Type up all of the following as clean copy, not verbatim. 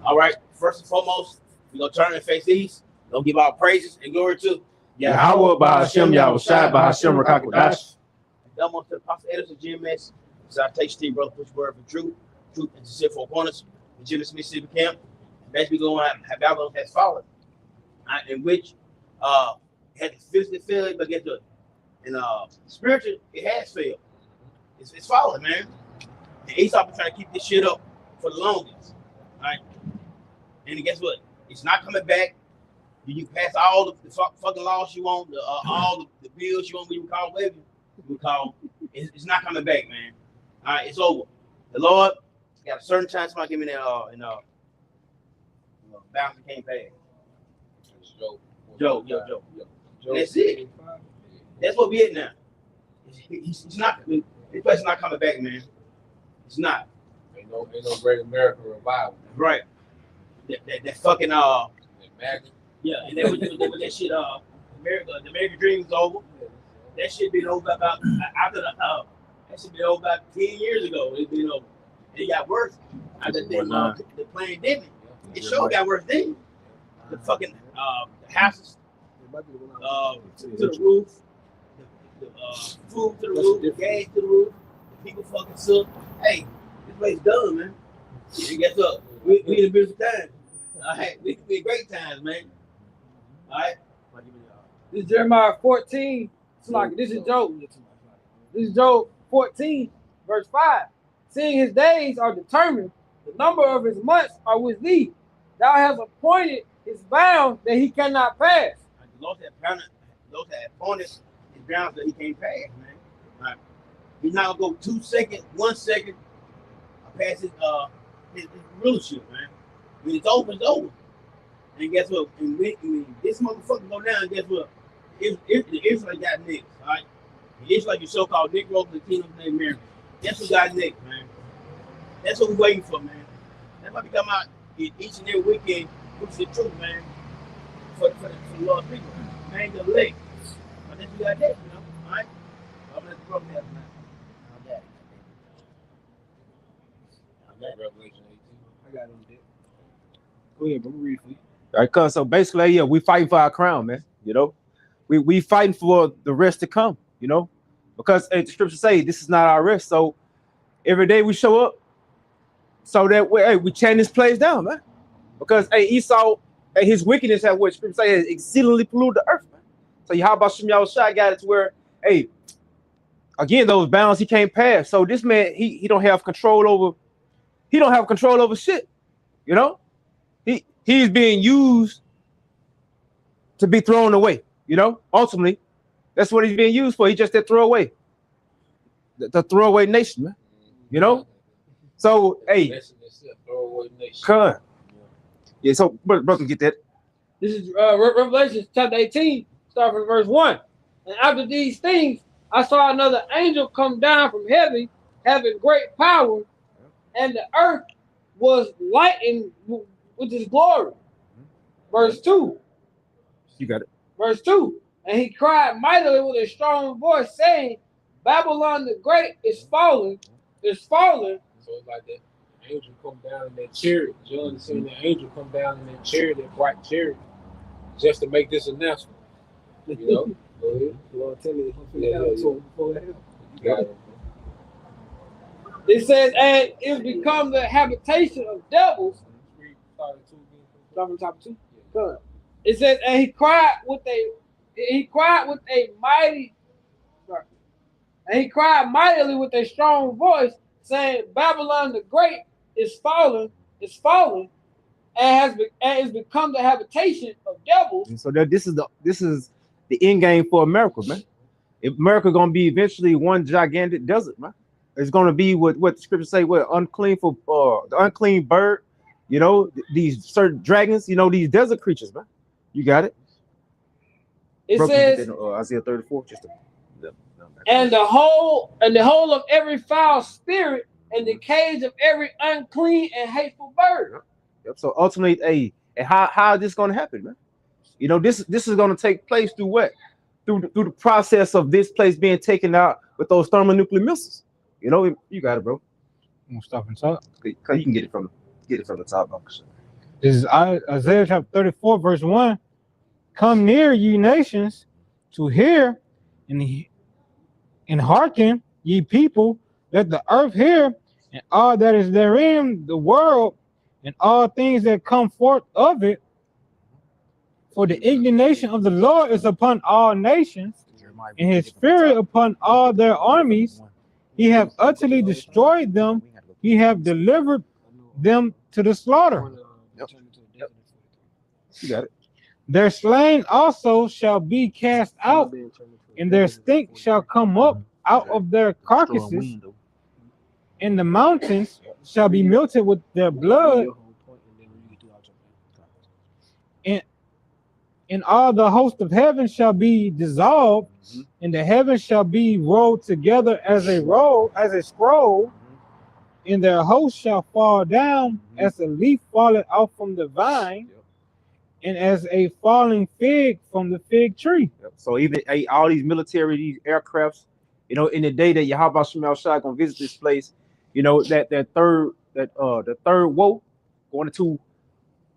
All right. First and foremost, we're gonna turn and face east. We're gonna give our praises and glory to Yahweh Bahashem Yahushai Bahashem Rakakodash. Almost to the Apostle Edison GMS. Salutation to you, brother. Push word for truth and sincere for opponents. The GMS Mississippi camp. Basically, going to have Babylon has fallen, in which had to physically fail, but get to it. And spiritually, it has failed. It's fallen, man. And Esau been trying to keep this shit up for the longest, right? And guess what? It's not coming back. You can pass all the fucking laws you want, all the bills you want, you call whatever you call. It's not coming back, man. All right, it's over. The Lord got a certain time. Somebody give me that balance can't pass. Joe. That's it. That's what we at now. He's not. This place is not coming back, man. It's not. Ain't no great American revival. Right. That fucking Imagine. Yeah, and then with that shit, the American dream is over. That shit been over about after that shit been over about 10 years ago. It's been over. And it got worse after the pandemic. It sure got worse then. The fucking the houses to the roof, the food to the roof, the gas to the roof, the people fucking suck. Hey, this place done, man. And guess what? We in a beautiful time. All right, we in great times, man. All right. This is Jeremiah 14. This is Job. This is Job 14, verse 5. Seeing his days are determined, the number of his months are with thee. Thou hast appointed his bound that he cannot pass. The Lord had appointed his bounds that he can't pass, man. Right. He's not gonna go 2 seconds, 1 second past his rulership, man. When it's over, it's over. And guess what? And when this motherfucker go down, guess what? If the Israelites got next, all right? The Israelites, you so-called Negroes in the kingdom of America. That's what got next, man. That's what we're waiting for, man. That's why we come out each and every weekend, which is the truth, man. For the Lord's people. Man, the leg. But that's what we got next, you know? All right? I'm gonna let the brother have it, man. Revelation 18. I got it on deck. Go ahead, bro. Read for you. All right, cuz so basically, yeah, we fighting for our crown, man. You know, we fighting for the rest to come, you know, because the scriptures say this is not our rest. So every day we show up so that we tear this place down, man. Because Esau, his wickedness had what scripture say exceedingly polluted the earth, man. So how about Shem Yahushai got it to where, again, those bounds he can't pass. So this man, he don't have control over. He don't have control over shit, you know. He's being used to be thrown away, you know. Ultimately, that's what he's being used for. He just that throwaway, the throwaway nation, man. You know. So come, yeah. So brother, get that. This is Revelation chapter 18, starting from verse 1. And after these things, I saw another angel come down from heaven, having great power, and the earth was lightened with his glory. Verse 2. You got it. Verse 2. And he cried mightily with a strong voice, saying, Babylon the Great is fallen, is fallen. So it's like that angel come down in that chariot. You understand? The angel come down in that chariot, that bright chariot, just to make this announcement. You know? Go ahead. Lord, tell me before that. You got it. It says, and it become the habitation of devils. From top 2. Good. It says, and he cried mightily with a strong voice, saying, Babylon the Great is fallen, and has become the habitation of devils. And so this is the end game for America, man. If America gonna be eventually one gigantic desert, man. It's gonna be what the scriptures say, what unclean for the unclean bird, you know, these certain dragons, you know, these desert creatures, man. You got it. It says Isaiah 34, and the whole of every foul spirit and the cage of every unclean and hateful bird. Yep. So ultimately, and how is this gonna happen, man? You know, this is gonna take place through what? Through the process of this place being taken out with those thermonuclear missiles. You know, you got it, bro. I'm gonna stop and talk. You can get it from the top. This is Isaiah chapter 34, verse 1. Come near, ye nations, to hear and hearken, ye people, let the earth hear, and all that is therein, the world, and all things that come forth of it. For the indignation of the Lord is upon all nations, and his fury upon all their armies. He hath utterly destroyed them, he hath delivered them to the slaughter. You got it. Their slain also shall be cast out, and their stink shall come up out of their carcasses, and the mountains shall be melted with their blood, and all the host of heaven shall be dissolved, and the heavens shall be rolled together as a scroll, and their host shall fall down as a leaf falleth off from the vine, and as a falling fig from the fig tree. So even all these military, these aircrafts, you know, in the day that Yahweh Shemel Shai gonna visit this place, you know, the third woe going into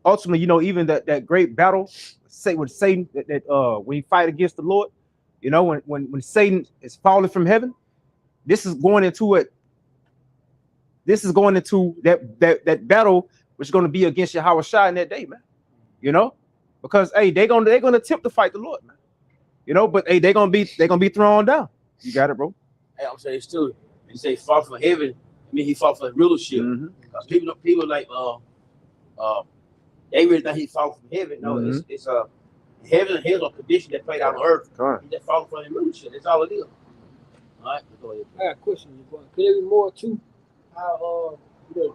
ultimately, you know, even that great battle, say with Satan, that when he fight against the Lord, you know, when Satan is falling from heaven, this is going into it. This is going into that battle, which is going to be against Yahweh Shai in that day, man. You know, because hey, they're gonna attempt to fight the Lord, man. You know, but hey, they're gonna be thrown down. You got it, bro. Hey, I'm saying too. He say fought for heaven. I mean, he fought for rulership. Because people like they really think he fought from heaven. No, it's heaven and hell are condition that played out on earth. He just fought for the rulership. That's all it is. All right, go ahead. I got a question. Could there be more to how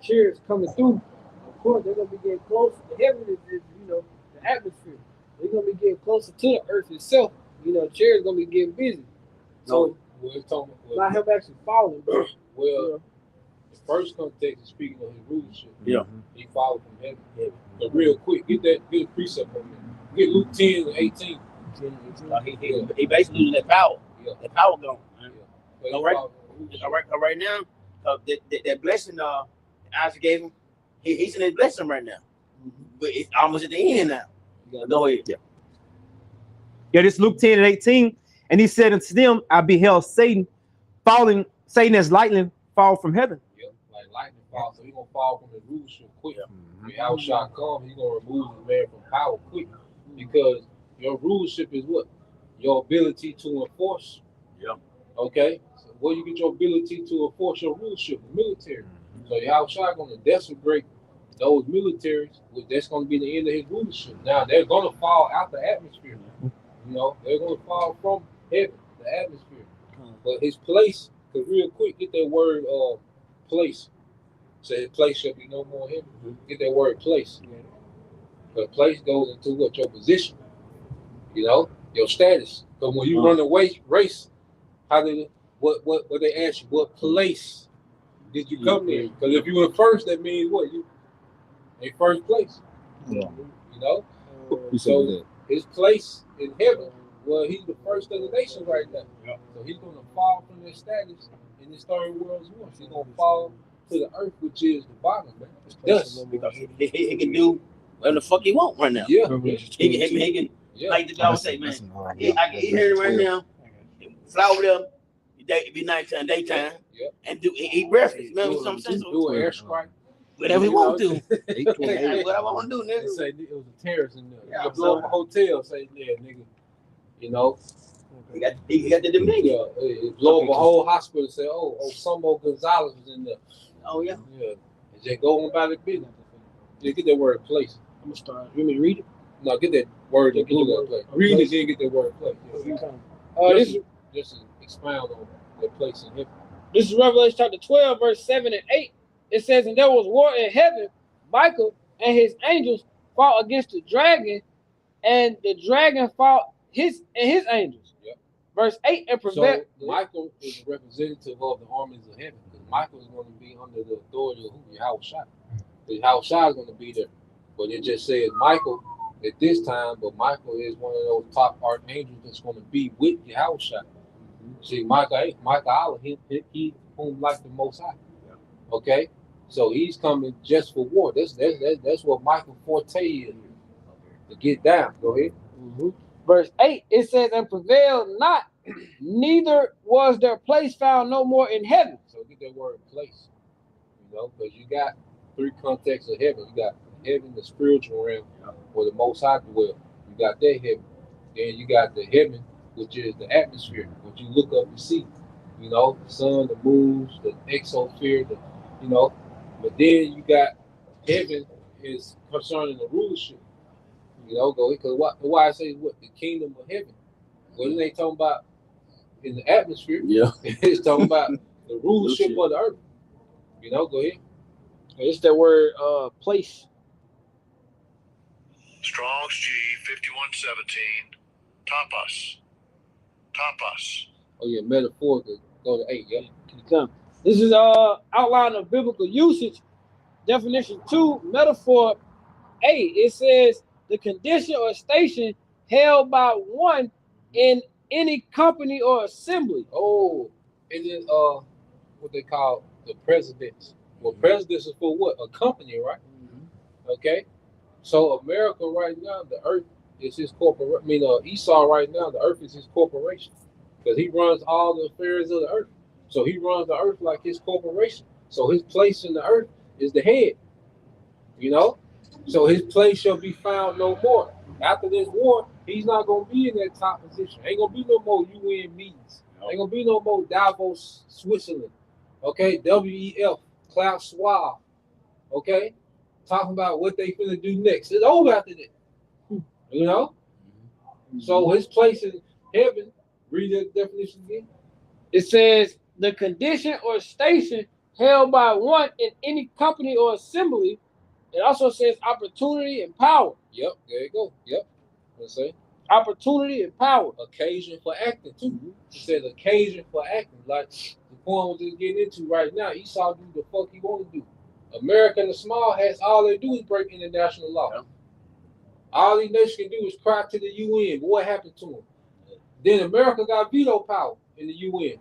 chariots coming through? Of course, they're gonna be getting closer. The heaven is the atmosphere. They're gonna be getting closer to the earth itself. Chariots gonna be getting busy. So not him actually following. Well, the first context is speaking of his rulership. Yeah. He followed from heaven. But real quick, get a precept on that. Get Luke 10 and 18. He basically losing that power. Yeah. That power gone. Yeah. All right now, that blessing Isaac gave him, he's in his blessing right now. But it's almost at the end now. Go ahead. Yeah, this Luke 10 and 18. And he said unto them, I beheld Satan as lightning fall from heaven. Yeah, like lightning fall. So he's going to fall from his rulership quick. When Yahweh Shai come, he's going to remove the man from power quick. Because your rulership is what? Your ability to enforce. Yeah. Okay? So where you get your ability to enforce your rulership? The military. So Yahweh Shai going to desecrate those militaries, that's going to be the end of his rulership. Now, they're going to fall out the atmosphere. They're going to fall from heaven, the atmosphere. But his place, because real quick, get that word place. Say place shall be no more heaven. Get that word place. But place goes into what? Your position. Your status. Because when you run a race, what they ask you, what place did you come in? Because if you were first, that means what? You in first place. So his place in heaven, well, he's the first of the nation right now. So he's going to fall from his status in this third world's war. He's going to fall to the earth, which is the bottom, man. It's dust. Because he can do whatever the fuck he want right now. Yeah. He can like the dog say, man. I can eat here right now, fly over there. It be nighttime, daytime, and eat breakfast. You know what I'm saying? Do an airstrike. Whatever he want to do. Whatever I want to do, nigga. Say it was a terrorist in there. Yeah, blow up a hotel, say there, nigga. He got the dominion. Blow up a whole hospital, say, oh, Sambo Gonzalez was in there. Oh yeah. Yeah. And just go on about it business. Just get that word place. I'm gonna start. You want me to read it? No, get that word in blue place. Read it, then get that word place. Just expound on that place in heaven. This is Revelation chapter 12, verse 7 and 8. It says, and there was war in heaven. Michael and his angels fought against the dragon, and the dragon fought his angels. Yep. Verse 8 and prevailed. So Michael is a representative of the armies of heaven, because Michael is going to be under the authority of Yahweh Shai. Yahweh Shai is going to be there. But it just says Michael at this time, but Michael is one of those top archangels that's going to be with Yahweh Shai. See, Michael Allah, he whom like the Most High. Okay, so he's coming just for war. That's what Michael Forte is, to get down. Go ahead. Verse 8, it says, and prevailed not, neither was their place found no more in heaven. So get that word place, because you got three contexts of heaven. You got heaven, the spiritual realm, where the Most High dwells. You got that heaven. Then you got the heaven, which is the atmosphere, what you look up and see. The sun, the moons, the exosphere, But then you got heaven is concerning the rulership. Because why I say what the kingdom of heaven. Well, it ain't talking about in the atmosphere. Yeah. It's talking about the rulership of the earth. Go ahead. It's that word place. Strong's G 5117. Tapas. Oh yeah, metaphorical. Go to 8. Yeah. This is outline of biblical usage. Definition 2, metaphor A. It says the condition or station held by one in any company or assembly. Oh, and then what they call the presidents. Well, presidents is for what? A company, right? Okay. So America right now, the earth is his corporate. Esau right now, the earth is his corporation, because he runs all the affairs of the earth. So he runs the earth like his corporation. So his place in the earth is the head. So his place shall be found no more. After this war, he's not gonna be in that top position. Ain't gonna be no more UN meetings. Ain't gonna be no more Davos, Switzerland. Okay, WEF, Klaus Schwab. Okay, talking about what they finna do next. It's over after that. So his place in heaven. Read that definition again. It says the condition or station held by one in any company or assembly. It also says opportunity and power. Yep, there you go. Yep. Let's say Opportunity and power. occasion for acting too. It says occasion for acting. Like the point we're just getting into right now, Esau do the fuck he want to do. America and the small hats, all they do is break international law. Yeah. All these nations can do is cry to the UN. What happened to them? Then America got veto power in the UN.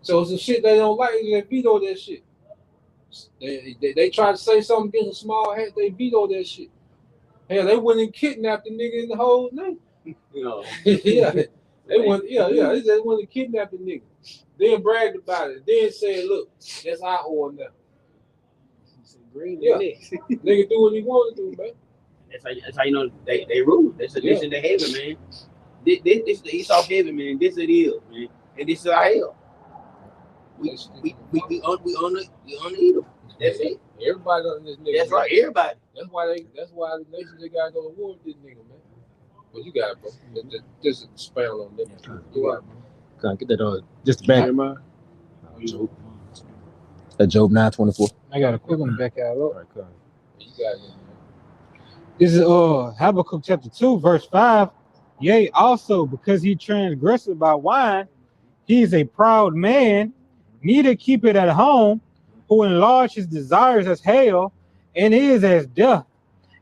So some shit they don't like, they veto that shit. They try to say something against a small hat, they veto that shit. Hell, they went and kidnapped the nigga in the whole name. Yeah. They went and kidnapped the nigga. Then bragged about it. Then said, look, that's our oil now. Yeah. Nigga do what he want to do, man. That's how you know they rule. That's the nation they heaven, man. This is the Esau heaven, man. This it is, man. And this is our hell. We on the Edom. That's it. Everybody on this nigga. That's right, everybody. That's why the nations they gotta go to war with this nigga, man. But you got it, bro. Just expound on that. You got it, bro. Can I get that just the back? Job 9:24. I got a quick one to back out. You got it, man. This is Habakkuk chapter 2, verse 5. Yea, also because he transgressed by wine, he is a proud man, neither keep it at home, who enlarge his desires as hail, and is as death,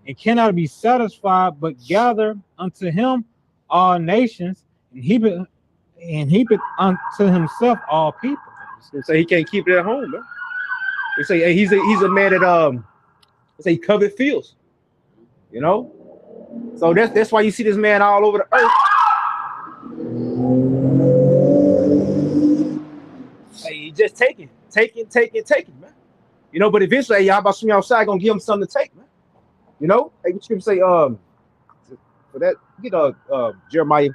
and cannot be satisfied, but gather unto him all nations, and heap it unto himself all people. They say he can't keep it at home, man. They say hey, he's a man that they say covet fields. So that's why you see this man all over the earth. Hey, he just taking, man. But eventually, y'all about swing outside gonna give him something to take, man. Hey, what you can say, for that, get Jeremiah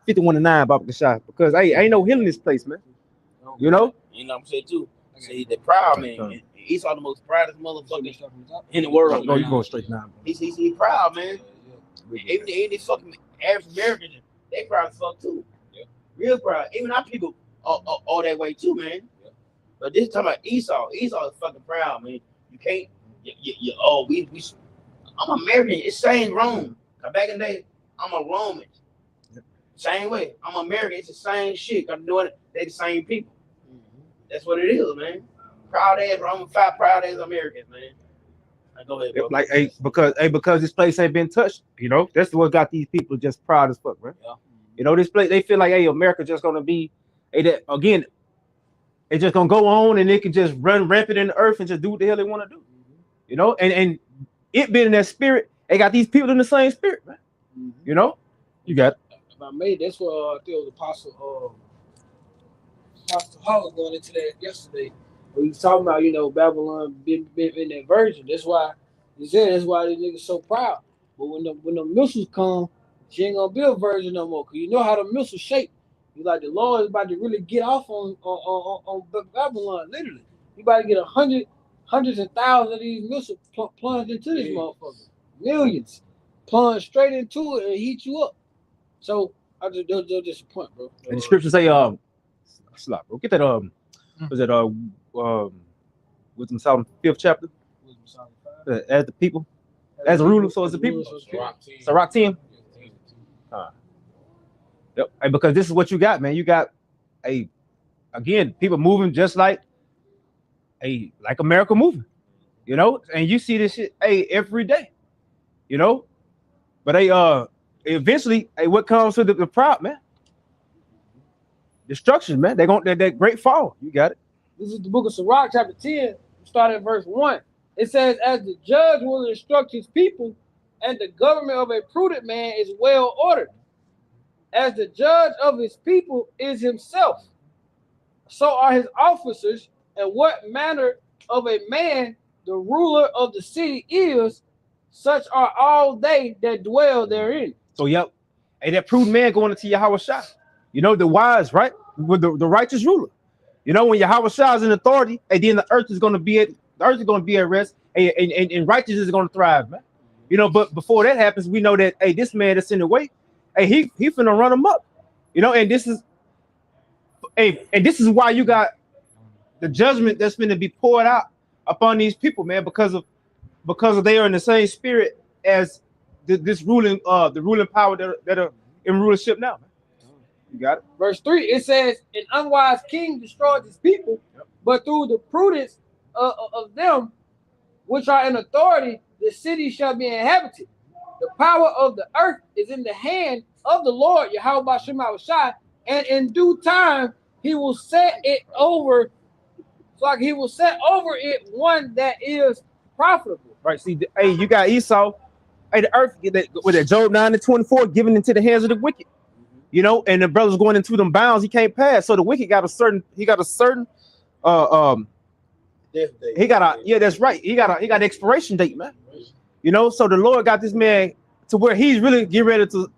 51:9 about the shot, because ain't no healing this place, man. You know what I'm saying too. See, the proud man. Esau the most proudest motherfucker in the world. No, you go straight now. He's proud, man. Even the fucking average Americans, they proud as fuck too. Yeah. Real proud. Even our people all that way too, man. Yeah. But this time about Esau. Esau is fucking proud, man. You can't. I'm American. It's same Rome. Back in the day, I'm a Roman. Yeah. Same way. I'm American. It's the same shit. I'm doing it. They the same people. Mm-hmm. That's what it is, man. Proud ass Roman, proud ass Americans, man. Go ahead, bro. Like, because this place ain't been touched, that's what got these people just proud as fuck, man. Yeah. This place, they feel like, America just gonna be That again, it's just gonna go on and it can just run rampant in the earth and just do what the hell they want to do. You know, and it being in that spirit, they got these people in the same spirit, man. You know, you got If I made that's what I think it was Apostle Hall was going into that yesterday. We was talking about, Babylon been in that version. That's why he said that's why these niggas so proud. But when the missiles come, she ain't gonna be a virgin no more. Cause you know how the missiles shape. You like the Lord is about to really get off on Babylon, literally. You about to get hundreds and thousands of these missiles plunged into this motherfucker. Millions plunged straight into it and heat you up. So they'll disappoint, bro. and the scriptures say slap, bro. Get that was it Wisdom Solomon 5th chapter? As the people, as a ruler, so as the people. Sirach 10. Yep. And because this is what you got, man. You got again, people moving just like America moving, you know, and you see this shit every day, you know. But eventually, what comes to the proud, man? Destruction, man. They're gonna that great fall. You got it. This is the book of Sirach, chapter 10, starting at verse 1. It says, as the judge will instruct his people, and the government of a prudent man is well ordered. As the judge of his people is himself, so are his officers, and what manner of a man the ruler of the city is, such are all they that dwell therein. So, yep. And that prudent man going into Yahweh Shai. You know, the wise, right? With the righteous ruler. You know, when Yahweh Shai is in authority, and then the earth is going to be at rest, and righteousness is going to thrive, man. You know, but before that happens, we know that this man that's in the way, he finna run him up. You know, and this is why you got the judgment that's finna be poured out upon these people, man, because of they are in the same spirit as this ruling the ruling power that are in rulership now, man. You got it. Verse 3, it says, an unwise king destroys his people, but through the prudence of them which are in authority, the city shall be inhabited. The power of the earth is in the hand of the Lord, Yahweh Shema Shai, and in due time he will set it over, like he will set over it one that is profitable. Right. See, you got Esau, the earth with that Job 9:24 given into the hands of the wicked. You know, and the brother's going into them bounds he can't pass. So the wicked got a certain that's right. He got an expiration date, man. You know, so the Lord got this man to where he's really getting ready to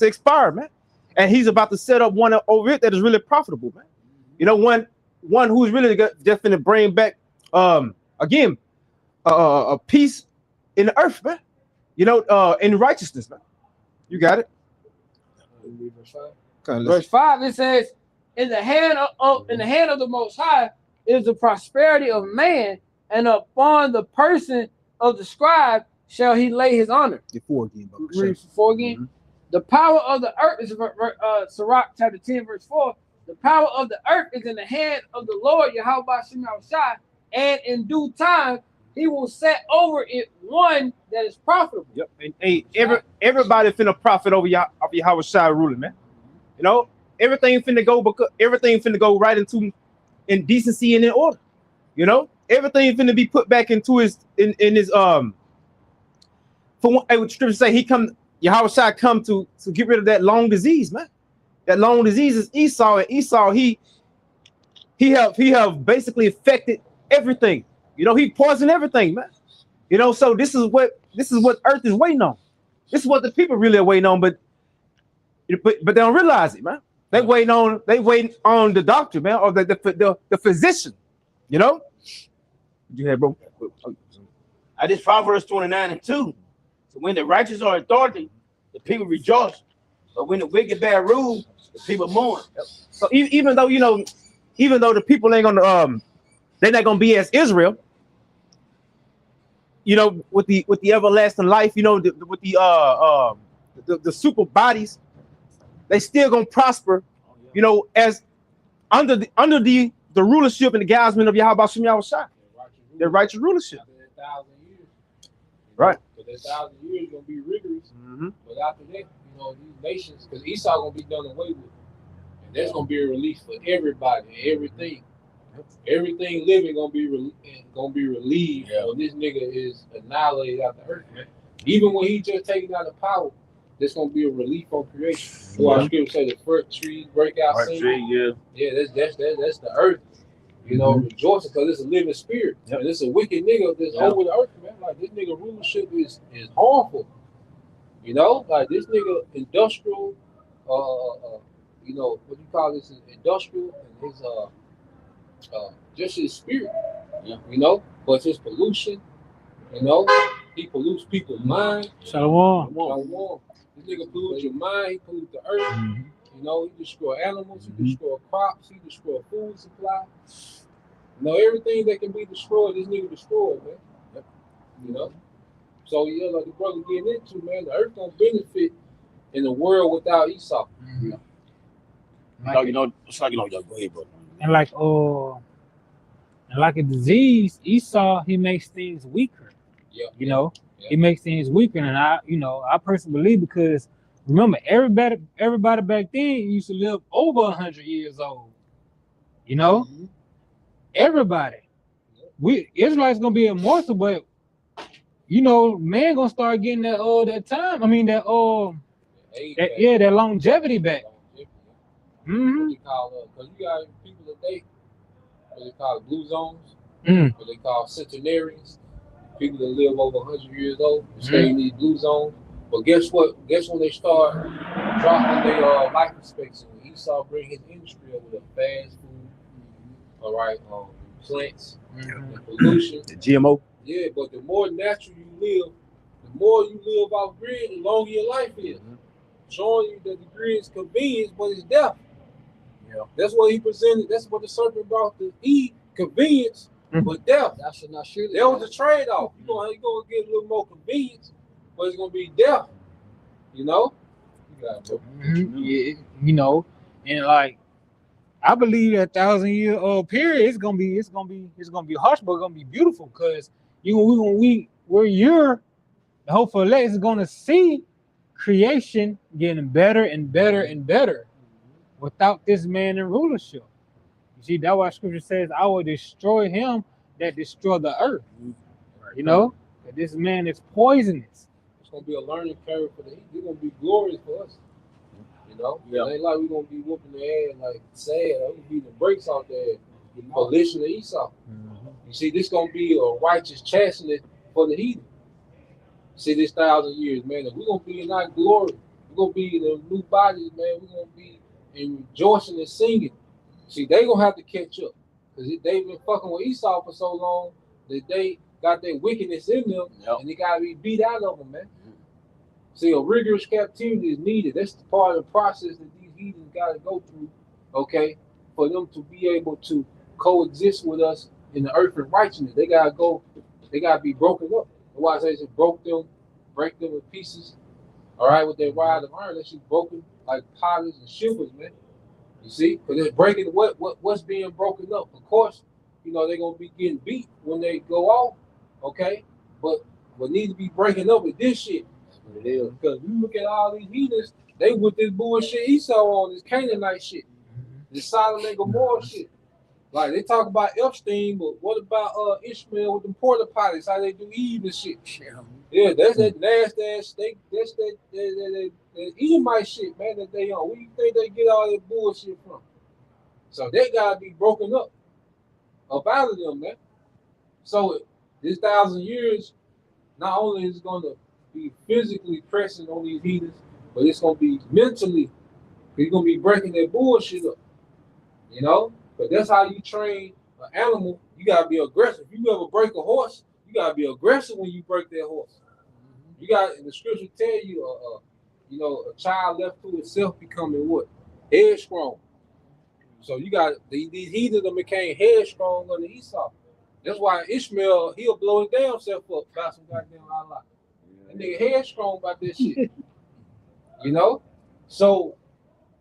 expire, man. And he's about to set up one over it that is really profitable, man. You know, one who's really just going to bring back again a peace in the earth, man. You know, in righteousness, man. You got it. Verse 5, it says, in the hand of the Most High is the prosperity of man, and upon the person of the scribe shall he lay his honor. Read 4 again. Mm-hmm. The power of the earth is Sirach chapter 10 verse 4. The power of the earth is in the hand of the Lord Yahweh Shema Shai, and in due time he will set over it one that is profitable. Yep. And everybody finna profit over Yahweh Shai ruling, man. You know, everything finna go right into in decency and in order. You know, everything finna be put back into his for what scripture say Yahweh Shai come to get rid of that long disease, man. That long disease is Esau, and Esau he have basically affected everything. You know, he poisoned everything, man. You know, so this is what earth is waiting on. This is what the people really are waiting on, but they don't realize it, man. They waiting on the doctor, man, or the physician. You know. You had bro. I just found verse 29 and 2. So when the righteous are in authority, the people rejoice. But when the wicked bear rule, the people mourn. So even though the people ain't gonna they're not gonna be as Israel, you know, with the everlasting life, you know, with the super bodies, they still gonna prosper, you know, as under the rulership and the guidance of Yahweh Shem Yahweh Shai, their righteous rulership. Right. Because that 1,000 years gonna be rigorous. Mm-hmm. But after that, you know, these nations, because Esau gonna be done away with, and That's gonna be a release for everybody and everything. Everything living gonna be relieved Yeah. when this nigga is annihilated out the earth, man. Even when he just taken out of power, there's gonna be a relief on creation. So our scripture say the first trees break out singing. Yeah, that's the earth. You know, rejoicing because it's a living spirit. Yep. And it's a wicked nigga that's Yeah. over the earth, man. Like this nigga rulership is harmful. You know, like this nigga industrial, you know, what you call this is industrial and his just his spirit. Yeah. You know, but his pollution, you know, he pollutes people's mind. Shalom. This nigga pollutes your mind, he pollutes the earth. You know, he destroy animals, he destroy crops, he destroy food supply. You know, everything that can be destroyed, this nigga destroyed, man. Yep. You know? So yeah, like the brother getting into, man, the earth don't benefit in a world without Esau. You know, it's like, you know, go ahead, bro. And like a disease, Esau, he makes things weaker. Yeah. You know, Yeah. he makes things weaker, and I personally believe because remember everybody back then used to live over 100 years old. You know, everybody. Israelites gonna be immortal, but you know, man gonna start getting that time. I mean that that longevity back. What they call because you got people today, what they call blue zones, what they call centenarians, people that live over 100 years old, stay in these blue zones. But guess what? Guess when they start dropping their life expectancy? When Esau bring his industry over the fast food, all right, plants, and pollution. The GMO. Yeah, but the more natural you live, the more you live off grid, the longer your life is. Showing you that the grid is convenience, but it's death. Yeah. That's what he presented. That's what the serpent brought to Eve: convenience, but death. That should not shoot. That was the trade-off. You're gonna get a little more convenience, but it's gonna be death. You know? You got it, bro. Yeah, you know, and like I believe that 1,000-year period it's gonna be harsh, but it's gonna be beautiful because where you're the hopeful elect is gonna see creation getting better and better and better without this man in rulership. You see, that's why scripture says, I will destroy him that destroy the earth. You know, that this man is poisonous. It's gonna be a learning curve for the heat. It's gonna be glorious for us. You know? Yeah. It ain't like we're gonna be whooping their ass like sad. We're beating the brakes off their coalition of Esau. You see, this gonna be a righteous chastening for the heathen. See, this 1,000 years, man, if we're gonna be in our glory, we're gonna be in the new bodies, man, we're gonna be in rejoicing and singing. See, they gonna have to catch up. Because they've been fucking with Esau for so long that they got their wickedness in them, and they gotta be beat out of them, man. See, a rigorous captivity is needed. That's the part of the process that these heathens gotta go through, okay, for them to be able to coexist with us in the earth and righteousness. They gotta be broken up. That's why I say it break them in pieces. All right, with their rod of iron, that's just broken like potters and shivers, man. You see, because they're breaking what's being broken up. Of course, you know they're gonna be getting beat when they go off, okay. But what needs to be breaking up with this shit. That's what it is. Because you look at all these heathens, they with this bullshit Esau on this Canaanite shit, this Sodom and Gomorrah shit. Like they talk about Epstein, but what about Ishmael with them porta potties? How they do Eve and shit? Yeah, that's that nasty ass. That's that Edomite shit, man. That they on. Where you think they get all that bullshit from? So they gotta be broken up out of them, man. So this 1,000 years, not only is it gonna be physically pressing on these heathens, but it's gonna be mentally. He's gonna be breaking that bullshit up, you know. But that's how you train an animal. You gotta be aggressive. If you ever break a horse, you gotta be aggressive when you break that horse. You got the scripture tell you, a child left to itself becoming what? Headstrong. So you got these heathens that became headstrong under Esau. That's why Ishmael he'll blow his damn self up by some goddamn Allah. That nigga headstrong about this shit. You know, so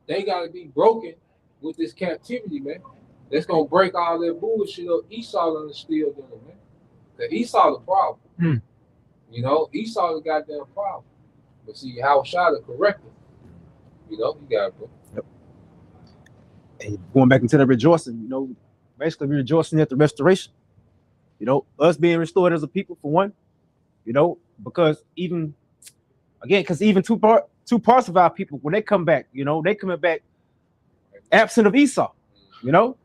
they gotta be broken with this captivity, man. That's gonna break all that bullshit up. Esau gonna steal them, man. The Esau the problem. You know, Esau the goddamn problem. But see, how Shada correct him. You know, you got it, bro. And going back into the rejoicing, you know, basically rejoicing at the restoration. You know, us being restored as a people for one, you know, because even two parts of our people, when they come back, you know, they coming back absent of Esau, you know.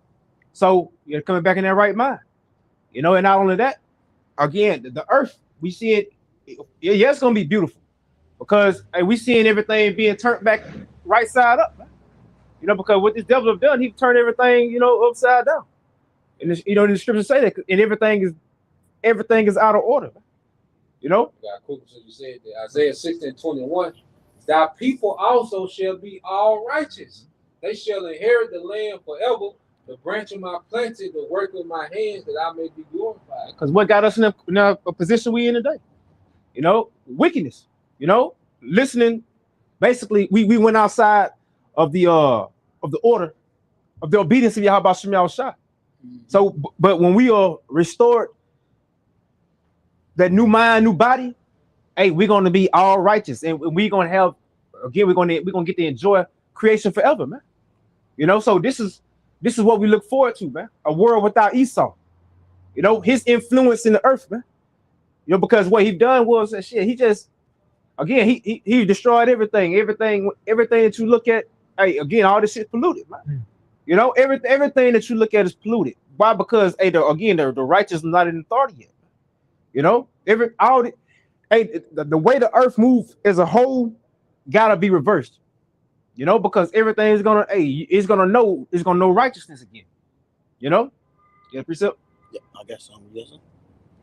So you're coming back in their right mind, you know, and not only that, again, the earth, we see it, yeah, it's gonna be beautiful because hey, we seeing everything being turned back right side up, man. You know, because what this devil have done, he turned everything, you know, upside down. And this, you know, the scriptures say that, and everything is out of order, man. You know. Got quick, so you said that Isaiah 16:21, thy people also shall be all righteous. They shall inherit the land forever. The branch of my planted, the work of my hands, that I may be glorified. Because what got us in a position we in today? You know, wickedness. You know, listening. Basically, we went outside of the order of the obedience of Yahweh Shem Yahushua. So, but when we are restored, that new mind, new body, hey, we're gonna be all righteous, and we're gonna have again, we're gonna get to enjoy creation forever, man. You know, so this is what we look forward to, man. A world without Esau. You know, his influence in the earth, man. You know, because what he done was that shit. He just, again, he destroyed everything that you look at. Hey, again, all this shit polluted, man. You know, everything that you look at is polluted. Why? Because hey, the righteous are not in authority yet. You know, the way the earth moves as a whole gotta be reversed. You know, because everything is gonna, it's gonna know righteousness again. You know, yeah, precept. Yeah, I got something. Yes, sir.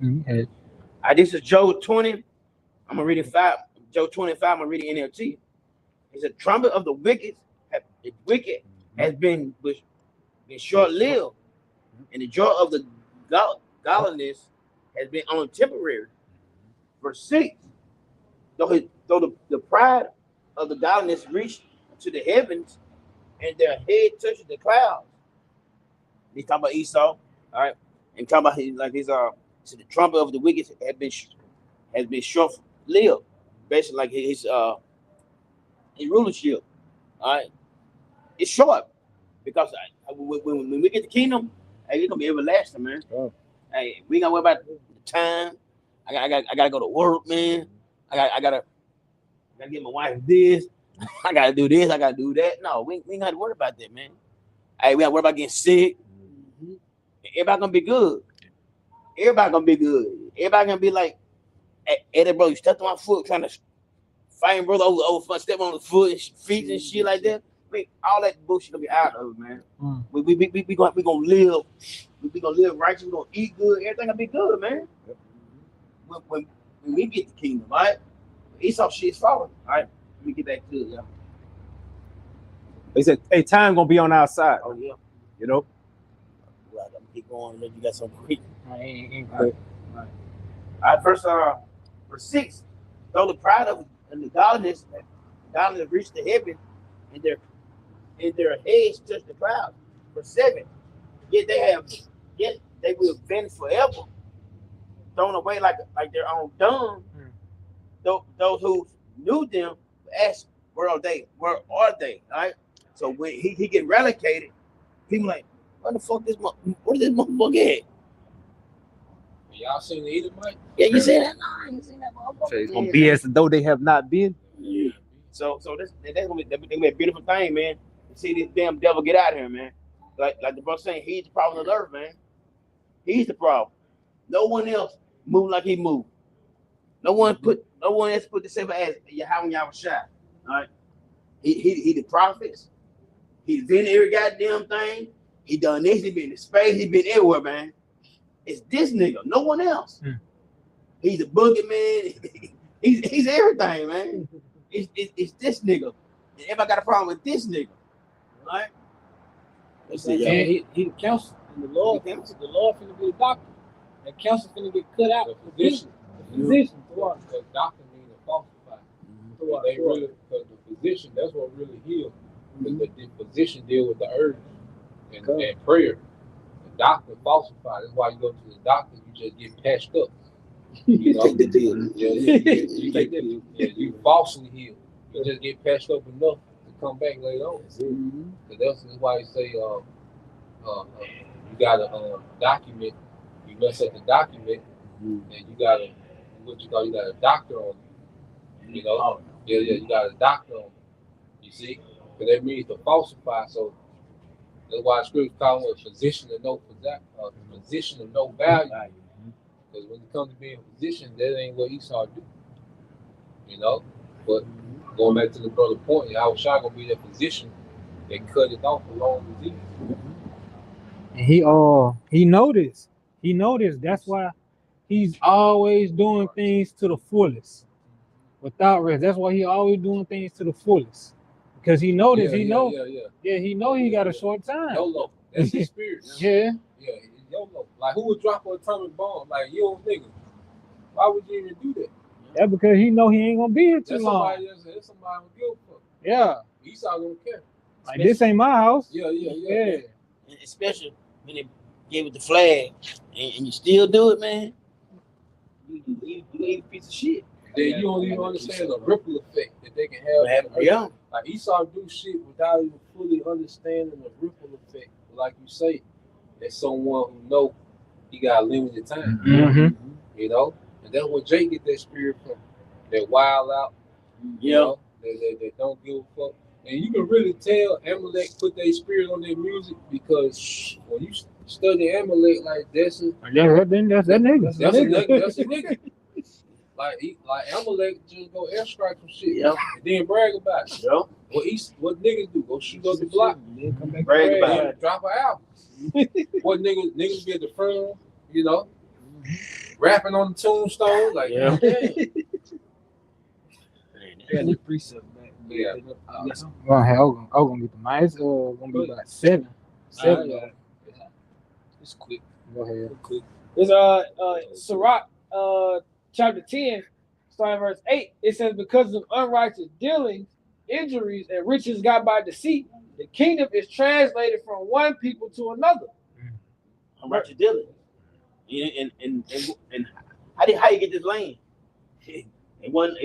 Mm-hmm. This is Job 20. I'm gonna read it 5. Job 25. I'm gonna read it NLT. It's a trumpet of the wicked. Has been short-lived, and the joy of the godliness has been only temporary. Verse 6. Though the pride of the godliness reached to the heavens, and their head touches the clouds. He's talking about Esau, all right, and talking about so the trumpet of the wicked has been short-lived, basically like his rulership. All right, it's short because when we get the kingdom, hey, it's gonna be everlasting, man. Oh. Hey, we ain't gotta worry about the time. I gotta go to work, man. I gotta get my wife this. I gotta do this. I gotta do that. No, we ain't gotta worry about that, man. Hey, we gotta worry about getting sick. Everybody gonna be good. Everybody gonna be like, hey, bro, you stepped on my foot trying to fight brother over step on the foot and feet and shit like that. I mean, all that bullshit gonna be out of it, man. We gonna live. We gonna live righteous. We gonna eat good. Everything gonna be good, man. When we get the kingdom, right? Esau shit's falling, all right? Let me get back to it, y'all. They said, hey, time gonna be on our side. Oh yeah. You know. Well, I'm gonna keep going. Maybe you got something quick. Right. All right, verse 6. Though the pride of and the godliness reached the heaven, and their heads touch the clouds. Verse 7. Yet they will vanish forever, thrown away like their own dung. Those who knew them ask, where are they? All right. So when he get relocated, people like, what is this motherfucker at? Y'all seen the Edomite? Yeah, you see that? No, I ain't seen that motherfucker. So it's gonna be as though they have not been. Yeah. So that's gonna be a beautiful thing, man. To see this damn devil get out of here, man. Like the brother saying, he's the problem of the earth, man. He's the problem. No one else moved like he moved. No one else put the same as Yahweh Yahushua. All right. He the prophets. He's been every goddamn thing. He done this. He been in space. He been everywhere, man. It's this nigga. No one else. He's a boogeyman. he's everything, man. It's this nigga. And everybody got a problem with this nigga. All right. Let's see, And he the counsel. And the Lord finna be the doctor. And counsel finna get cut out. The physician. The physician. Because doctor means to falsify. They really, because the physician, that's what really heals. The physician deal with the herbs and prayer. The doctor falsify. That's why you go to the doctor, you just get patched up. You know? Take the deal. You falsely heal. You just get patched up enough to come back later on. Cause that's why you say you gotta document. You mess up the document, and you gotta you got a doctor on it. You know, yeah, you got a doctor on it. You see, because that means to falsify. So that's why scripture call him a physician of no value. Because when it comes to being a physician, that ain't what Esau do. You know, but going back to the brother point, I was sure gonna be that physician that cut it off along with these. And he noticed. He noticed. That's why he's always doing things to the fullest, without rest. That's why he always doing things to the fullest, because he noticed. He know he got a short time. YOLO. That's his spirit. Yeah. Yeah, YOLO. Like who would drop an atomic bomb? Like you don't nigga. Why would you even do that? Yeah, because he know he ain't gonna be here too long. That's somebody who give a fuck. Yeah. Esau don't care. Like this ain't my house. Yeah. And especially when they gave it the flag and you still do it, man. You ain't a piece of shit. Then you don't even understand the ripple effect that they can have. Yeah. Like Esau do shit without even fully understanding the ripple effect. Like you say, that's someone who know he got limited time. Mm-hmm. You know, and that's where Jake get that spirit from. That wild out. You know, they don't give a fuck. And you can really tell Amalek put their spirit on their music, because when you study Amalek, like that's that nigga. That's a nigga. Like Amalek just go airstrike some shit, and then brag about it. What niggas do? Go shoot up the block, then come back, brag about it, drop an album. What niggas be at the front, you know, rapping on the tombstone, like Yeah. The precept, man. Yeah. I'm gonna get the mic. It's gonna be about 7. It's quick. Go ahead. It's Sirach chapter 10, starting verse 8. It says, because of unrighteous dealings, injuries, and riches got by deceit, the kingdom is translated from one people to another. Unrighteous dealing. And how you get this land? It wasn't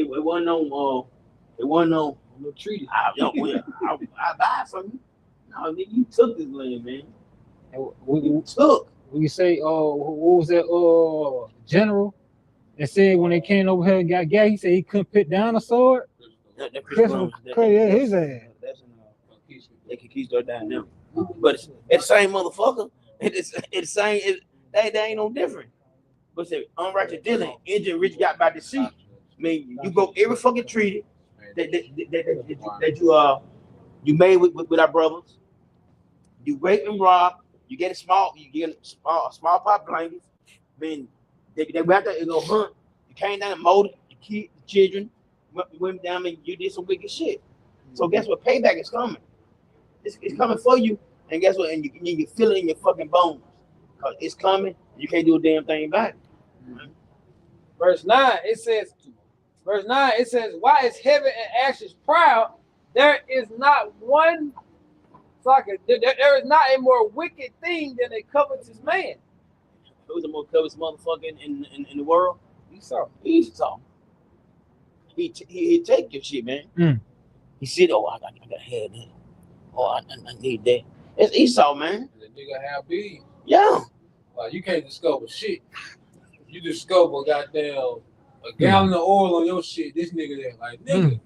no treaty. I buy it from you. No, nigga, you took this land, man. You took. We say, what was that general that said when they came over here and got gas, he said he couldn't put down a sword? Christopher his ass. They can keep their down now. But it's the same motherfucker. It's the same. They ain't no different. But say unrighteous dealing, injured rich got by deceit. I mean, you broke every fucking treaty that you made with our brothers. You rape and rob. You get a small pot blankets. I mean, they went out there and go hunt. You came down and mowed the kids, the children. You went down and you did some wicked shit. So guess what? Payback is coming. It's coming for you. And guess what? And you feel it in your fucking bones. Cause it's coming. You can't do a damn thing about it. Mm-hmm. Verse 9, it says, why is heaven and ashes proud? There is not one there is not a more wicked thing than a covetous man. Who's the most covetous motherfucker in the world? Esau. He take your shit, man. He said, "Oh, I got to have that. Oh, I need that." It's Esau, man. The nigga have big. Yeah. Like you can't discover shit. You discover goddamn a gallon of oil on your shit. This nigga there, like nigga.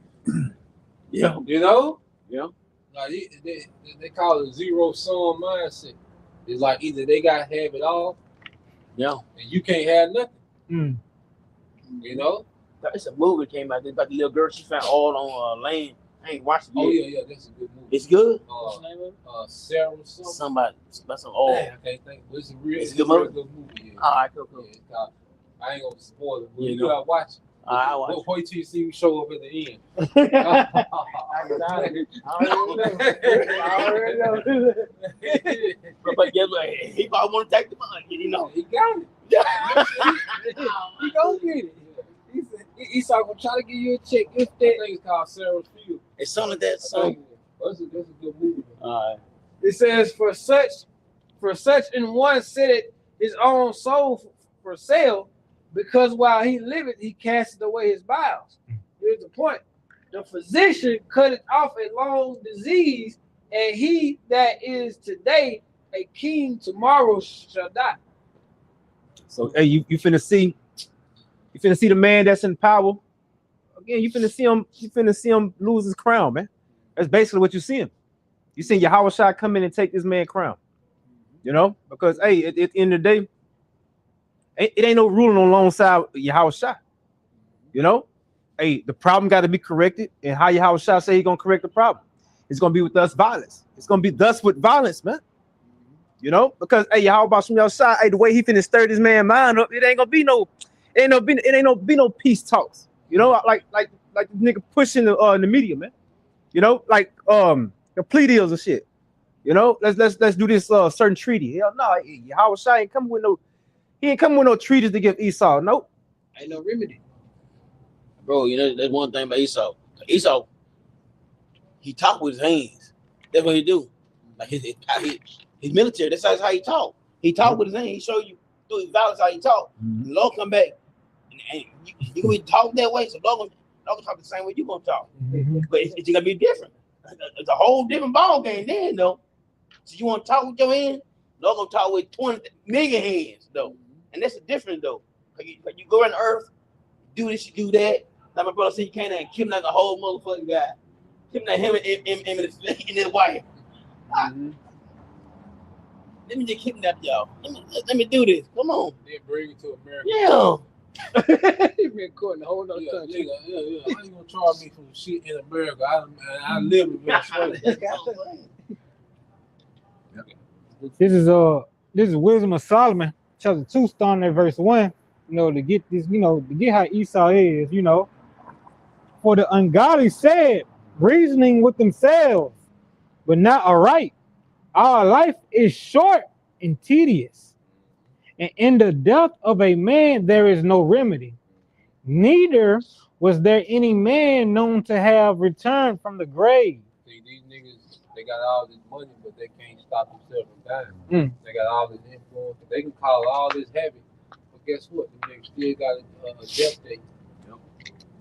Yeah. You know? Yeah. Like they call it a zero-sum mindset. It's like either they got to have it all, yeah, and you can't have nothing. You know? It's a movie that came out there about the little girl. She found oil on land. I ain't watched it yet. Oh yeah, that's a good movie. It's good. What's the name of it? Sarah something. Somebody about some oil. I can't think. But it's a good movie. Yeah. All right, cool. Yeah, I ain't gonna spoil it, but Yeah, you gotta watch it. I watch it. Wait till you see me show up at the end. I already know. But guess what? He probably want to take the money. You know, He got it. He gonna get it. He said Esau gonna try to give you a check if I that. think it's called Sarah's Field. it's something like that. That's a good movie. All right. It says, for such in one setteth his own soul for sale, because while he liveth, he casteth away his bowels. Here's the point. the physician cutteth off a long disease, and he that is today a king tomorrow shall die. So hey, you finna see the man that's in power. Again, you finna see him lose his crown, man. That's basically what you see him. You seen Yahweh Shai come in and take this man crown. You know, because hey, at the end of the day, it ain't no ruling alongside Yahweh Shai. You know, hey, the problem got to be corrected, and how Yahweh Shai say he gonna correct the problem? It's gonna be with us violence. It's gonna be thus with violence, man. You know, because hey, Yahweh Bashem Shai, hey, the way he finna stir this man mind up, it ain't gonna be no peace talks. You know, like the nigga pushing the media, man. You know, like the plea deals and shit. You know, let's do this certain treaty. Hell no, Yahweh Shai ain't coming with no treaties to give Esau. Nope. Ain't no remedy. Bro, you know, there's one thing about Esau. Esau, he talk with his hands. That's what he do. Like his military, that's how he talk. He talk with his hands. He show you through his violence how he talk. Mhm. The Lord come back, and you gonna be talk that way, so Lord gonna talk the same way you gonna talk. Mhm. But it's gonna be different. It's a whole different ball game then, though. So you want to talk with your hand? Lord gonna talk with 20 million hands, though. And that's the difference, though. Cause you go around the earth, do this, you do that. Like my brother said, you can't kidnap a whole motherfucking guy. Kidnap him and his wife. Let me just kidnap y'all. Let me do this. Come on. Then bring it to America. Yeah. He been caught in a whole nother Yeah. country. How you gonna charge me for shit in America? I live in Venezuela. This is Wisdom of Solomon, chapter 2, starting at verse 1. You know, to get this, to get how Esau is, For the ungodly said, reasoning with themselves, but not aright. Our life is short and tedious, and in the death of a man there is no remedy. Neither was there any man known to have returned from the grave. See, these niggas, they got all this money, but they can't stop themselves from dying. They got all this influence. They can call all this heavy, but guess what? The niggas still got a death date.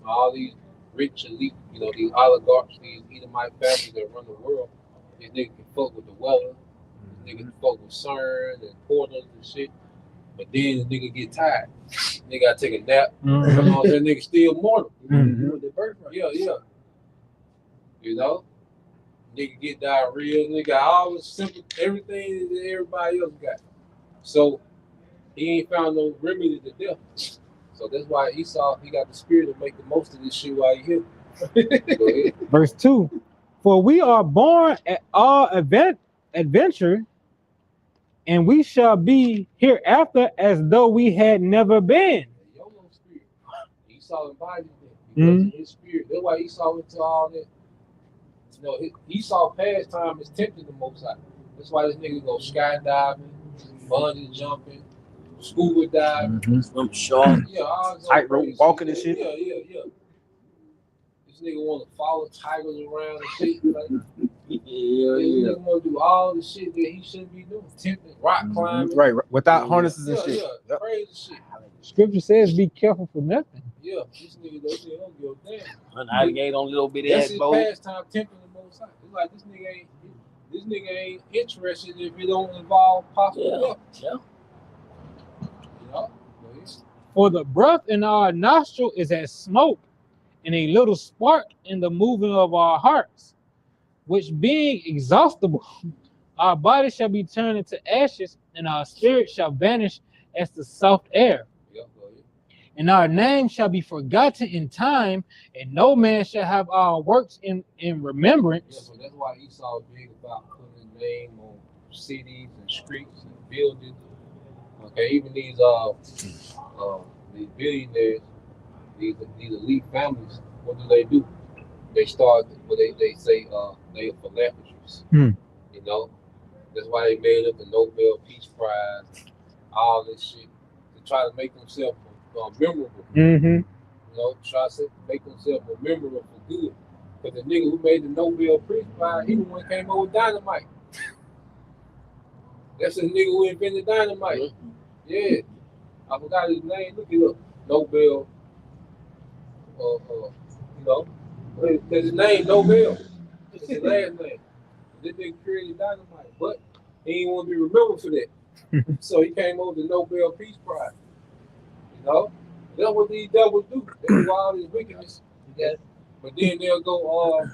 All these rich elite, these oligarchs, these Edomite families that run the world, these niggas can fuck with the weather. These niggas can fuck with CERN and portals and shit. But then the nigga get tired. They gotta take a nap. That nigga still mortal. With the birthright. Yeah. Nigga get diarrhea. Nigga got all the simple everything that everybody else got. So he ain't found no remedy to death. So that's why Esau, he got the spirit to make the most of this shit while he here. Go ahead. Verse 2. For we are born at all adventure, and we shall be hereafter as though we had never been. YOLO spirit. Esau embodied that because of his spirit. That's why Esau into all that. Esau past time is tempting the Most High. That's why this nigga go skydiving, bungee jumping, scuba diving. I'm sure. Yeah, all this Tightrope crazy walking and shit. Yeah. This nigga want to follow tigers around and shit. Like, this nigga want to do all the shit that he shouldn't be doing. Tempting, rock climbing. Right, without harnesses and shit. Yeah, crazy shit. Scripture says, be careful for nothing. Yeah, this nigga don't give a damn. An alligator on a little bit of That's that his boat. pastime, tempting the Most High. It's like this nigga ain't interested if it don't involve possible death. Yeah. For the breath in our nostril is as smoke, and a little spark in the moving of our hearts, which being exhaustible, our body shall be turned into ashes, and our spirit shall vanish as the soft air. And our name shall be forgotten in time, and no man shall have our works in remembrance. Yeah, so that's why Esau is big about putting his name on cities and streets and buildings. Okay, even these billionaires, these elite families, what do? They start, they say they are philanthropists. That's why they made up the Nobel Peace Prize, all this shit, to try to make themselves memorable. Try to make themselves memorable for good. But the nigga who made the Nobel Peace Prize, he the one came up with dynamite. That's the nigga who invented dynamite. Yeah. I forgot his name. Look it up. Nobel, Because his name Nobel. It's his last name. This nigga created dynamite, but he didn't want to be remembered for that. So he came over the Nobel Peace Prize. You know? That's what these devils do. They do all this wickedness. Yeah. But then they'll go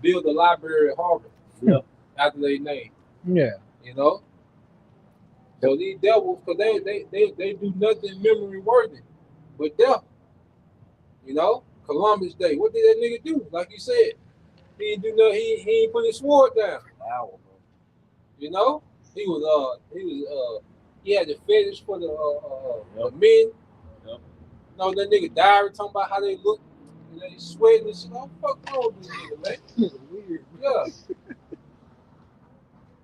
build a library at Harvard. Yeah. After they name. Yeah. You know? So these devils, because they do nothing memory worthy but death. You know? Columbus Day. What did that nigga do? Like you said, he didn't do nothing. He ain't put his sword down. Wow. You know? He had the fetish for the men. Yep. You know, that nigga diary talking about how they look. You know, they sweating and shit. Oh, fuck wrong with this nigga, man. Weird. Yeah.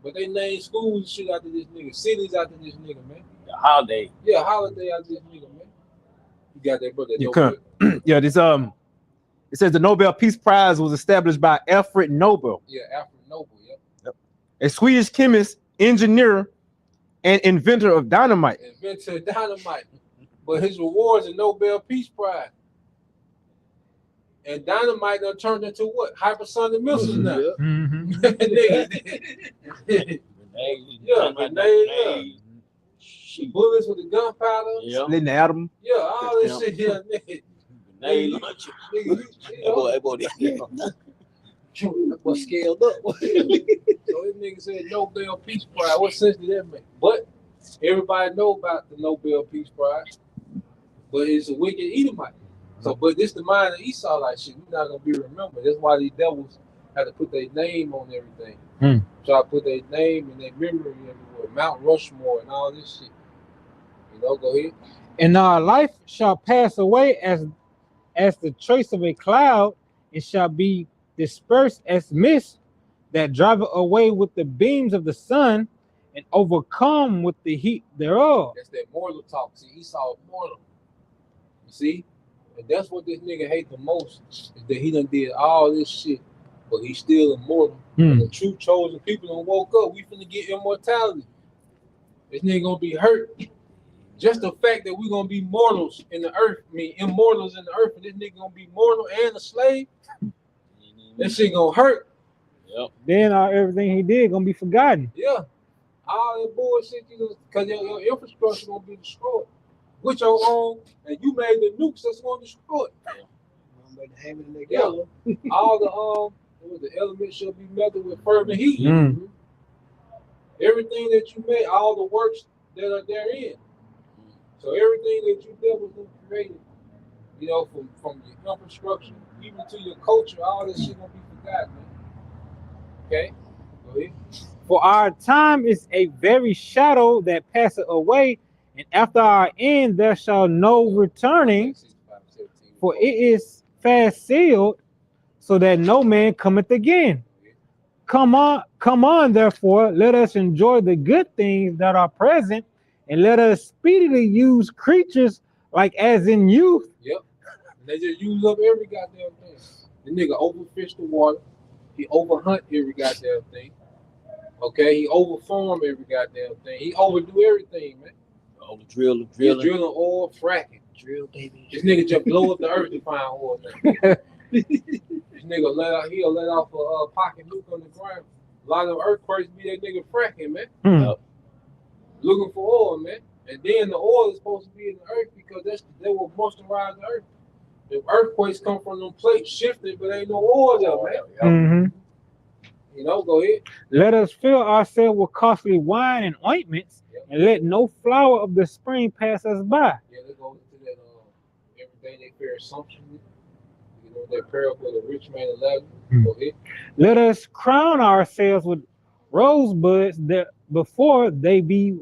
But they named schools and shit after this nigga, cities after this nigga, man. The holiday. Yeah, holiday after this nigga, man. You got that, brother. You can't. Yeah, this it says the Nobel Peace Prize was established by Alfred Nobel, Yeah, Alfred Nobel, yep. a Swedish chemist, engineer, and inventor of dynamite. Inventor of dynamite. But his reward's a Nobel Peace Prize. And dynamite done turned into what? Hypersonic missiles now. Mm-hmm. Yeah, grenade, bullets with the gunpowder. Yeah. Splitting the atom. Yeah, all this shit here, nigga. Grenade launcher. That boy, was scaled up. So this nigga said Nobel Peace Prize. What sense did that make? But everybody know about the Nobel Peace Prize. But it's a wicked Edomite. So, but this the mind of Esau, like shit. We're not gonna be remembered. That's why these devils have to put their name on everything. Try to put their name and their memory everywhere. Mount Rushmore and all this shit. You know, go ahead. And our life shall pass away as the trace of a cloud, it shall be dispersed as mist that driveth away with the beams of the sun and overcome with the heat thereof. That's that mortal talk. See, Esau mortal. You see? And that's what this nigga hate the most, is that he done did all this shit, but he's still immortal. And the true chosen people done woke up. We finna get immortality. This nigga gonna be hurt. Just the fact that we gonna be mortals in the earth, immortals in the earth, and this nigga gonna be mortal and a slave, that shit gonna hurt. Yep. Then everything he did gonna be forgotten. Yeah. All that bullshit, because your infrastructure gonna be destroyed. With your own, and you made the nukes that's gonna destroy it. Yeah. All the elements shall be melted with fervent heat. Everything that you made, all the works that are therein. So everything that you devils have created, you know, from your infrastructure, even to your culture, all this shit gonna be forgotten, man. Okay? Go ahead. For our time is a very shadow that passeth away, and after our end there shall no returning, for it is fast sealed, so that no man cometh again. Come on, therefore, let us enjoy the good things that are present, and let us speedily use creatures like as in youth. Yep. They just use up every goddamn thing. The nigga overfish the water. He overhunt every goddamn thing. Okay, he overfarm every goddamn thing. He overdo everything, man. Oh, the drilling. Drilling oil, fracking. Drill, baby. This nigga just blow up the earth to find oil now. This nigga he'll let off a pocket nuke on the ground. A lot of earthquakes be that nigga fracking, man. Looking for oil, man. And then the oil is supposed to be in the earth because they will moisturize the earth. The earthquakes come from them plates shifting, but ain't no oil there, man. You know, go ahead. Let us fill ourselves with costly wine and ointments, and let no flower of the spring pass us by. Yeah, let's go into that everyday they fair assumption. You know, that parable of the rich man and Lazarus. Go ahead. Let us crown ourselves with rosebuds that before they be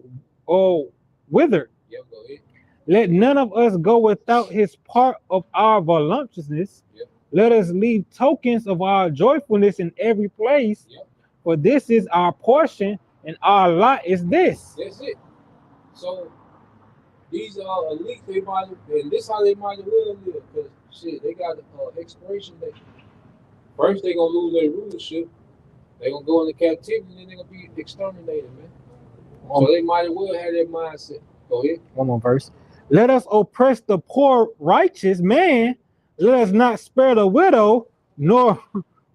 all withered. Yeah, go ahead. Let none of us go without his part of our voluptuousness. Yep. Let us leave tokens of our joyfulness in every place. Yep. For this is our portion, and our lot is this. That's it. So these are elite. They might, and this how they might as well live. Because shit, they got expiration date. First, they gonna lose their rulership. They gonna go into captivity, and then they gonna be exterminated, man. So they might as well have that mindset. Go ahead. One more verse. Let us oppress the poor righteous man. let us not spare the widow, nor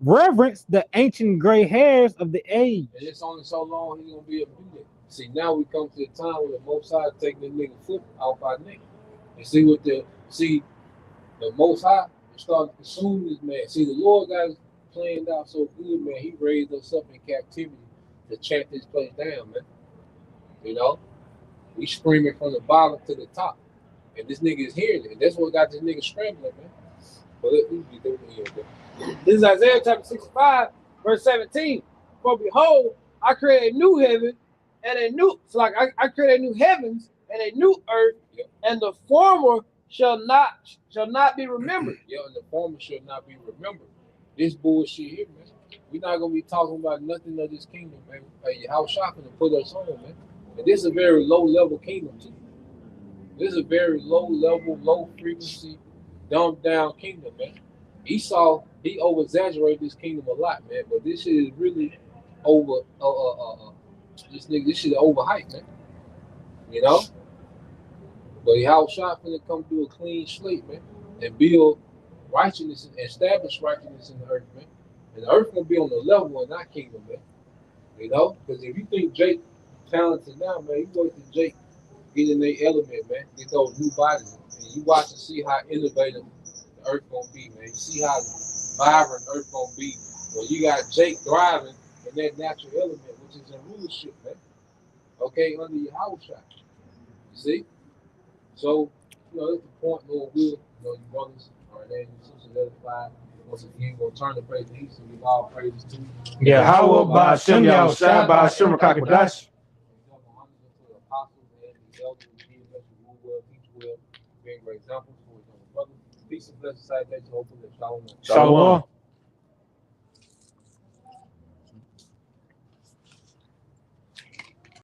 reverence the ancient gray hairs of the age. And it's only so long he's gonna be able to do that. See, now we come to the time where the Most High taking the nigga foot off our neck. And see what the Most High started to consume this man. See, the Lord got us planned out so good, man. He raised us up in captivity to chant this place down, man. You know, we screaming from the bottom to the top, and this nigga is hearing it. And that's what got this nigga scrambling, man. But let me get over here, man. This is Isaiah chapter 65, verse 17. For behold, I create a new heaven and a new, so like I create a new heavens and a new earth, Yep. and the former shall not be remembered. Yeah, and the former shall not be remembered. This bullshit here, man. We're not gonna be talking about nothing of this kingdom, man. Hey, how shocking to put us on, man. And this is a very low level kingdom too. This is a very low level, low frequency, dumbed down kingdom, man. Esau, he over exaggerated this kingdom a lot, man. But this shit is really over. This shit is overhyped, man. You know. But how shot finna come do a clean slate, man, and build righteousness and establish righteousness in the earth, man. And the earth gonna be on the level in that kingdom, man. You know, because if you think Jake talented now, man, you wait till Jake get in their element, man. Get those new bodies, and you watch and see how innovative the earth gonna be, man. You see how vibrant earth gonna be when you got Jake thriving in that natural element, which is in rulership, man. Okay, under your house shot. You see? So, you know, that's the point, Lord will, you know, you brothers, our name is sisters edified. Once again, we'll turn the praise to East and give all praises to you. Yeah, how about Hashem Yahushua, by Hashem Rakakadash? The apostles and the elders who give us to rule well, teach well, being great examples for his own brothers. Peace and blessings, salutations, hopefully, shalom. Shalom.